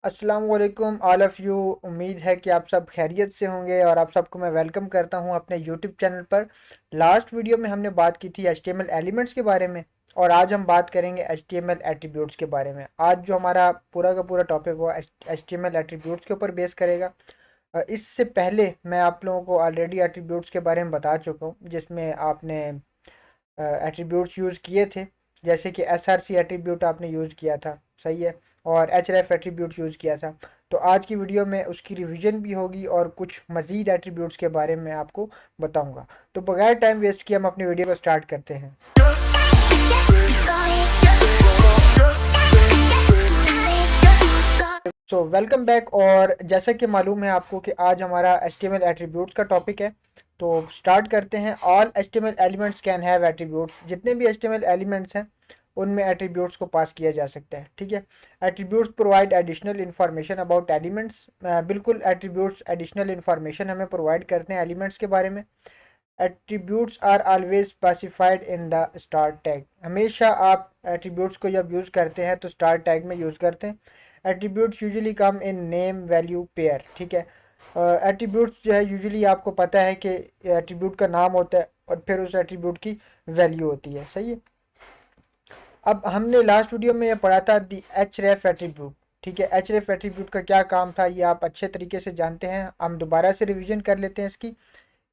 अस्सलाम वालेकुम all of you. उम्मीद है कि आप सब खैरियत से होंगे और आप सबको मैं वेलकम करता हूं अपने यूट्यूब चैनल पर। लास्ट वीडियो में हमने बात की थी HTML एलिमेंट्स के बारे में और आज हम बात करेंगे HTML एट्रीब्यूट्स के बारे में। आज जो हमारा पूरा का पूरा टॉपिक हुआ HTML एट्रीब्यूट्स के ऊपर बेस करेगा। इससे पहले मैं आप लोगों को ऑलरेडी एट्रीब्यूट्स के बारे में बता चुका हूँ जिसमें आपने एट्रीब्यूट्स यूज़ किए थे, जैसे कि SRC एट्रीब्यूट आपने यूज़ किया था, सही है, और href एट्रीब्यूट यूज़ किया था। तो आज की वीडियो में उसकी रिवीजन भी होगी और कुछ मज़ीद एट्रीब्यूट्स के बारे में आपको बताऊंगा। तो बगैर टाइम वेस्ट किए हम अपनी वीडियो को स्टार्ट करते हैं। So welcome back. और जैसा कि मालूम है आपको कि आज हमारा HTML एट्रीब्यूट्स का टॉपिक है, तो स्टार्ट करते हैं। All HTML elements can have attributes. जितने भी HTML एलिमेंट्स हैं उनमें एट्रीब्यूट्स को पास किया जा सकता है, ठीक है। Attributes provide additional information about elements. बिल्कुल, एट्रीब्यूट्स एडिशनल इन्फॉर्मेशन हमें प्रोवाइड करते हैं एलिमेंट्स के बारे में। Attributes are always specified in the start tag. हमेशा आप एट्रीब्यूट्स को जब यूज़ करते हैं तो स्टार्ट टैग में यूज़ करते हैं। Attributes usually come in name value pair, ठीक है। एट्रीब्यूट्स जो है यूजुअली आपको पता है कि एट्रीब्यूट का नाम होता है और फिर उस एट्रीब्यूट की वैल्यू होती है, सही है। अब हमने लास्ट वीडियो में ये पढ़ा था दी href एट्रीब्यूट, ठीक है। href एट्रीब्यूट का क्या काम था ये आप अच्छे तरीके से जानते हैं। हम दोबारा से रिवीजन कर लेते हैं इसकी।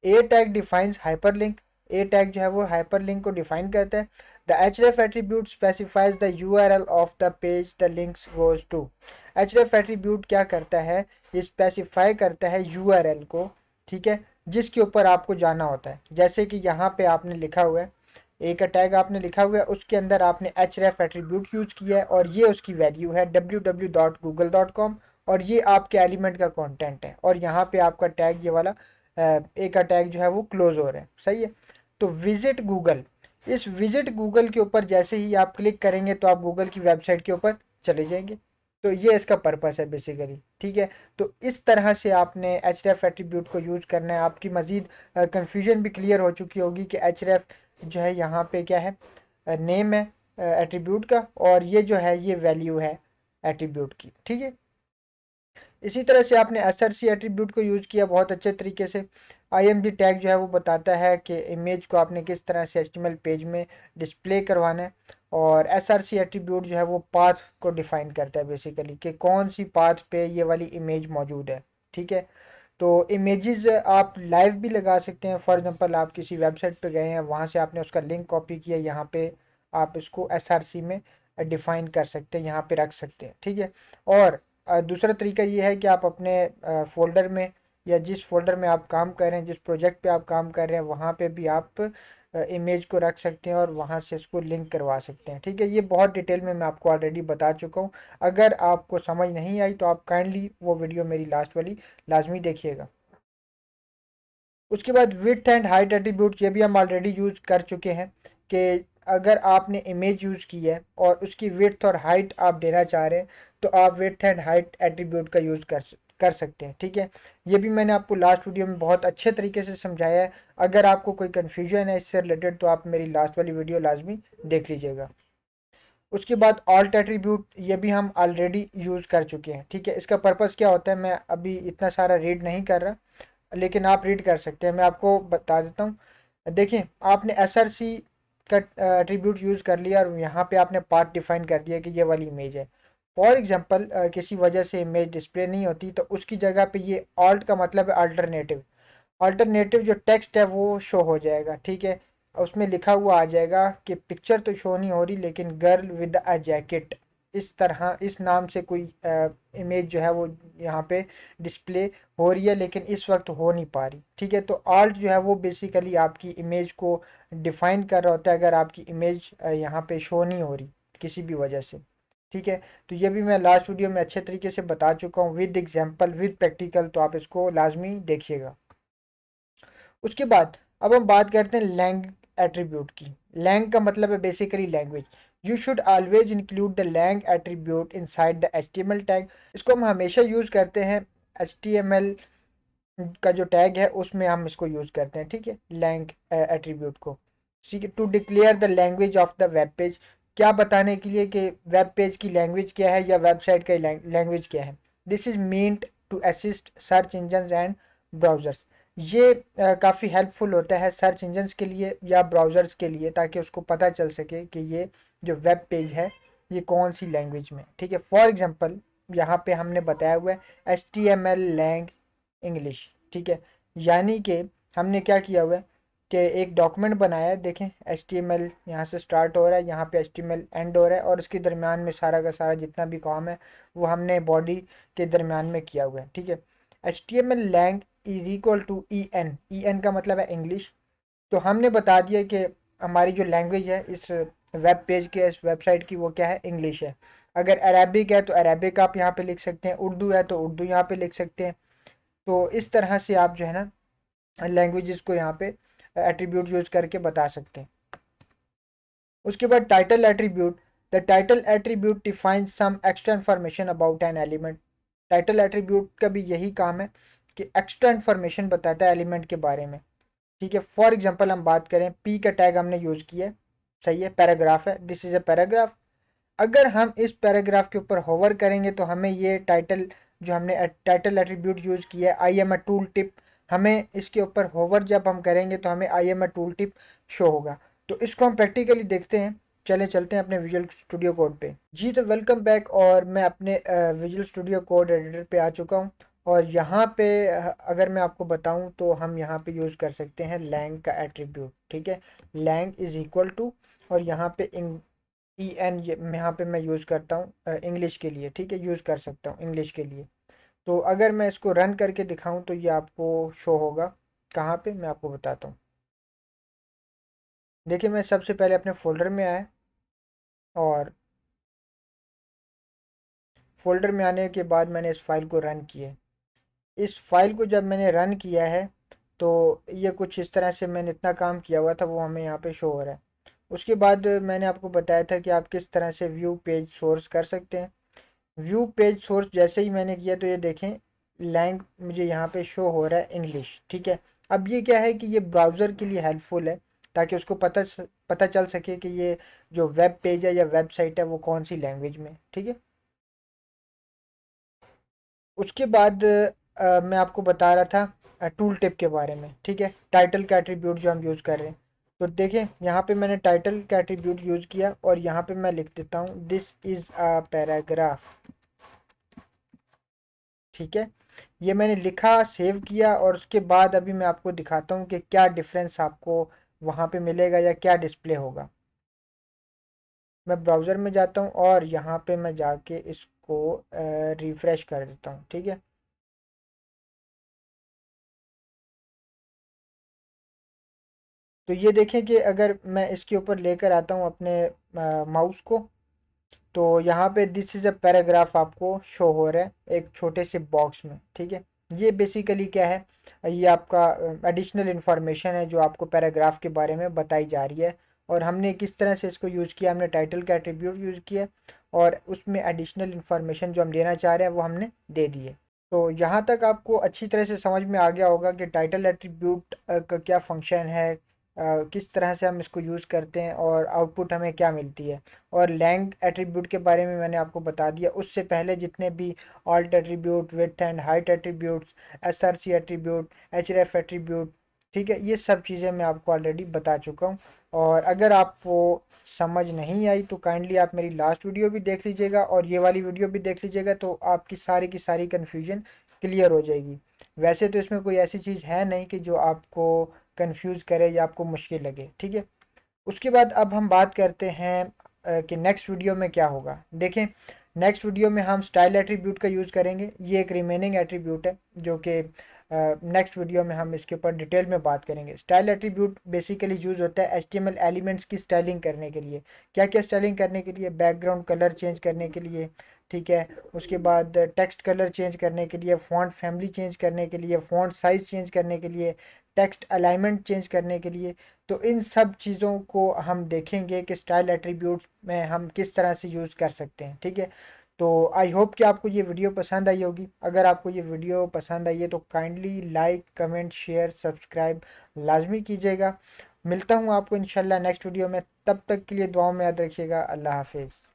A tag defines hyperlink. A tag जो है वो हाइपरलिंक को डिफाइन करता है। The href attribute specifies the URL of the page the links goes to. href attribute क्या करता है, ये स्पेसिफाई करता है URL को, ठीक है, जिसके ऊपर आपको जाना होता है। जैसे कि यहाँ पे आपने लिखा हुआ है, एक टैग आपने लिखा हुआ है, उसके अंदर आपने href एट्रीब्यूट यूज किया है और ये उसकी वैल्यू है www.google.com और ये आपके एलिमेंट का कंटेंट है और यहाँ पे आपका टैग ये वाला ए का टैग जो है वो क्लोज हो रहा है, सही है। तो विजिट गूगल, इस विजिट गूगल के ऊपर जैसे ही आप क्लिक करेंगे तो आप गूगल की वेबसाइट के ऊपर चले जाएंगे। तो ये इसका पर्पस है बेसिकली, ठीक है। तो इस तरह से आपने href एट्रीब्यूट को यूज करना है। आपकी मजीद कंफ्यूजन भी क्लियर हो चुकी होगी कि href जो है यहाँ पे क्या है, नेम है एट्रीब्यूट का और ये जो है ये वैल्यू है एट्रीब्यूट की, ठीक है। इसी तरह से आपने SRC एट्रीब्यूट को यूज किया बहुत अच्छे तरीके से। IMG टैग जो है वो बताता है कि इमेज को आपने किस तरह से HTML पेज में डिस्प्ले करवाना है और SRC एट्रीब्यूट जो है वो पाथ को डिफाइन करता है बेसिकली कि कौन सी पाथ पे ये वाली इमेज मौजूद है, ठीक है। तो इमेजेस आप लाइव भी लगा सकते हैं। फॉर एग्जांपल आप किसी वेबसाइट पे गए हैं, वहाँ से आपने उसका लिंक कॉपी किया, यहाँ पे आप इसको SRC में डिफाइन कर सकते हैं, यहाँ पे रख सकते हैं, ठीक है। और दूसरा तरीका ये है कि आप अपने फ़ोल्डर में या जिस फ़ोल्डर में आप काम कर रहे हैं, जिस प्रोजेक्ट पे आप काम कर रहे हैं, वहाँ पे भी आप इमेज को रख सकते हैं और वहाँ से इसको लिंक करवा सकते हैं, ठीक है। ये बहुत डिटेल में मैं आपको ऑलरेडी बता चुका हूँ। अगर आपको समझ नहीं आई तो आप काइंडली वो वीडियो मेरी लास्ट वाली लाजमी देखिएगा। उसके बाद विड्थ एंड हाइट एट्रीब्यूट, ये भी हम ऑलरेडी यूज़ कर चुके हैं कि अगर आपने इमेज यूज़ की है और उसकी विड्थ और हाइट आप देना चाह रहे हैं तो आप विड्थ एंड हाइट एट्रीब्यूट का यूज़ कर सकते हैं, ठीक है। ये भी मैंने आपको लास्ट वीडियो में बहुत अच्छे तरीके से समझाया है। अगर आपको कोई कन्फ्यूजन है इससे रिलेटेड तो आप मेरी लास्ट वाली वीडियो लाजमी देख लीजिएगा। उसके बाद ऑल्ट एट्रीब्यूट, ये भी हम ऑलरेडी यूज़ कर चुके हैं, ठीक है। इसका पर्पस क्या होता है मैं अभी इतना सारा रीड नहीं कर रहा, लेकिन आप रीड कर सकते हैं, मैं आपको बता देता हूँ। देखिए, आपने SRC का एट्रीब्यूट यूज़ कर लिया और यहाँ पे आपने पाथ डिफाइन कर दिया कि ये वाली इमेज है। फॉर एग्जांपल किसी वजह से इमेज डिस्प्ले नहीं होती तो उसकी जगह पे ये ऑल्ट का मतलब है अल्टरनेटिव। अल्टरनेटिव जो टेक्स्ट है वो शो हो जाएगा, ठीक है। उसमें लिखा हुआ आ जाएगा कि पिक्चर तो शो नहीं हो रही लेकिन गर्ल विद अ जैकेट, इस तरह इस नाम से कोई इमेज जो है वो यहाँ पे डिस्प्ले हो रही है लेकिन इस वक्त हो नहीं पा रही, ठीक है। तो आल्ट जो है वो बेसिकली आपकी इमेज को डिफाइन कर रहा होता है अगर आपकी इमेज यहाँ पे शो नहीं हो रही किसी भी वजह से, ठीक है। तो ये भी मैं लास्ट वीडियो में अच्छे तरीके से बता चुका हूँ विद एग्जाम्पल विद प्रैक्टिकल, तो आप इसको लाजमी देखिएगा। उसके बाद अब हम बात करते हैं लैंग एट्रीब्यूट की। लैंग का मतलब है basically language. You should always include the lang attribute inside the HTML tag. इसको हम हमेशा यूज करते हैं HTML का जो टैग है उसमें हम इसको यूज करते हैं, ठीक है, लैंग एट्रीब्यूट को, ठीक है, to declare the language of the web page, क्या बताने के लिए कि वेब पेज की लैंग्वेज क्या है या वेबसाइट का लैंग्वेज क्या है। This is meant to assist search engine and browsers. ये काफ़ी हेल्पफुल होता है सर्च इंजन्स के लिए या ब्राउजर्स के लिए, ताकि उसको पता चल सके कि ये जो वेब पेज है ये कौन सी लैंग्वेज में। ठीक है, फॉर एग्जांपल यहाँ पे हमने बताया हुआ है HTML लैंग इंग्लिश। ठीक है, यानी कि हमने क्या किया हुआ है कि एक डॉक्यूमेंट बनाया है। देखें HTML यहाँ से स्टार्ट हो रहा है, यहाँ पे HTML एंड हो रहा है, और उसके दरमियान में सारा का सारा जितना भी काम है वो हमने बॉडी के दरमियान में किया हुआ है। ठीक है, HTML lang is equal to EN का मतलब है इंग्लिश। तो हमने बता दिया कि हमारी जो लैंग्वेज है इस वेब पेज के, इस वेबसाइट की, वो क्या है, इंग्लिश है। अगर अरेबिक है तो अरेबिक आप यहाँ पे लिख सकते हैं, उर्दू है तो उर्दू यहाँ पे लिख सकते हैं। तो इस तरह से आप जो है ना लैंग्वेजेस को यहाँ पे एट्रीब्यूट यूज करके बता सकते हैं। उसके बाद title attribute. The title attribute defines some extra information about an element. Title attribute का भी यही काम है कि एक्स्ट्रा इन्फॉर्मेशन बताता है एलिमेंट के बारे में। ठीक है, फॉर एग्जांपल हम बात करें, पी का टैग हमने यूज किया है, सही है, पैराग्राफ है, दिस इज अ पैराग्राफ। अगर हम इस पैराग्राफ के ऊपर होवर करेंगे तो हमें ये टाइटल, जो हमने टाइटल एट्रीब्यूट यूज किया है I am a tool tip, हमें इसके ऊपर होवर जब हम करेंगे तो हमें I am a tool tip show होगा। तो इसको हम प्रैक्टिकली देखते हैं। चले चलते हैं अपने विजुअल स्टूडियो कोड पे। जी तो वेलकम बैक, और मैं अपने विजुअल स्टूडियो कोड एडिटर पे आ चुका हूँ। और यहाँ पे अगर मैं आपको बताऊँ तो हम यहाँ पे यूज़ कर सकते हैं लैंग का एट्रीब्यूट। ठीक है, लैंग इज इक्वल टू, और यहाँ पे EN यहाँ पे मैं यूज़ करता हूँ इंग्लिश के लिए। ठीक है, यूज़ कर सकता हूँ इंग्लिश के लिए। तो अगर मैं इसको रन करके दिखाऊं तो ये आपको शो होगा। कहाँ पे, मैं आपको बताता हूँ। देखिए, मैं सबसे पहले अपने फोल्डर में आया, और फोल्डर में आने के बाद मैंने इस फाइल को रन किया। इस फाइल को जब मैंने रन किया है तो ये कुछ इस तरह से मैंने इतना काम किया हुआ था वो हमें यहाँ पे शो हो रहा है। उसके बाद मैंने आपको बताया था कि आप किस तरह से व्यू पेज सोर्स कर सकते हैं। व्यू पेज सोर्स जैसे ही मैंने किया तो ये देखें लैंग मुझे यहाँ पे शो हो रहा है इंग्लिश। ठीक है, अब ये क्या है कि ये ब्राउज़र के लिए हेल्पफुल है, ताकि उसको पता चल सके कि ये जो वेब पेज है या वेबसाइट है वो कौन सी लैंग्वेज में। ठीक है, उसके बाद मैं आपको बता रहा था टूल टिप के बारे में। ठीक है, टाइटल का एट्रीब्यूट जो हम यूज़ कर रहे हैं, तो देखें यहाँ पे मैंने टाइटल का एट्रीब्यूट यूज़ किया, और यहाँ पे मैं लिख देता हूँ दिस इज़ अ पैराग्राफ। ठीक है, ये मैंने लिखा, सेव किया, और उसके बाद अभी मैं आपको दिखाता हूँ कि क्या डिफरेंस आपको वहाँ पे मिलेगा या क्या डिस्प्ले होगा। मैं ब्राउज़र में जाता हूँ और यहाँ पे मैं जाके इसको रिफ्रेश कर देता हूँ। ठीक है, तो ये देखें कि अगर मैं इसके ऊपर लेकर आता हूँ अपने माउस को, तो यहाँ पे दिस इज़ अ पैराग्राफ आपको शो हो रहा है एक छोटे से बॉक्स में। ठीक है, ये बेसिकली क्या है, ये आपका एडिशनल इंफॉर्मेशन है जो आपको पैराग्राफ के बारे में बताई जा रही है। और हमने किस तरह से इसको यूज़ किया, हमने टाइटल का एट्रीब्यूट यूज़ किया, और उसमें एडिशनल इंफॉर्मेशन जो हम देना चाह रहे हैं वो हमने दे दिए। तो यहाँ तक आपको अच्छी तरह से समझ में आ गया होगा कि टाइटल एट्रीब्यूट का क्या फंक्शन है, किस तरह से हम इसको यूज़ करते हैं, और आउटपुट हमें क्या मिलती है। और लैंग एट्रीब्यूट के बारे में मैंने आपको बता दिया। उससे पहले जितने भी alt attribute, width and height attributes, SRC attribute, href attribute, ठीक है, ये सब चीज़ें मैं आपको ऑलरेडी बता चुका हूँ। और अगर आपको समझ नहीं आई तो काइंडली आप मेरी लास्ट वीडियो भी देख लीजिएगा, और ये वाली वीडियो भी देख लीजिएगा, तो आपकी सारी की सारी कन्फ्यूजन क्लियर हो जाएगी। वैसे तो इसमें कोई ऐसी चीज़ है नहीं कि जो आपको कंफ्यूज करे या आपको मुश्किल लगे। ठीक है, उसके बाद अब हम बात करते हैं कि नेक्स्ट वीडियो में क्या होगा। देखें, नेक्स्ट वीडियो में हम स्टाइल एट्रीब्यूट का यूज़ करेंगे। ये एक रिमेनिंग एट्रीब्यूट है जो कि नेक्स्ट वीडियो में हम इसके ऊपर डिटेल में बात करेंगे। स्टाइल एट्रीब्यूट बेसिकली यूज़ होता है HTML एलिमेंट्स की स्टाइलिंग करने के लिए। क्या क्या स्टाइलिंग करने के लिए, बैकग्राउंड कलर चेंज करने के लिए, ठीक है, उसके बाद टेक्स्ट कलर चेंज करने के लिए, फ़ॉन्ट फैमिली चेंज करने के लिए, फ़ॉन्ट साइज़ चेंज करने के लिए, टेक्स्ट अलाइनमेंट चेंज करने के लिए। तो इन सब चीज़ों को हम देखेंगे कि स्टाइल एट्रीब्यूट्स में हम किस तरह से यूज़ कर सकते हैं। ठीक है, तो आई होप कि आपको ये वीडियो पसंद आई होगी। अगर आपको ये वीडियो पसंद आई है तो kindly like, comment, share, subscribe लाजमी कीजिएगा। मिलता हूँ आपको इंशाल्लाह नेक्स्ट वीडियो में, तब तक के लिए दुआओं में याद रखिएगा। अल्लाह हाफिज़।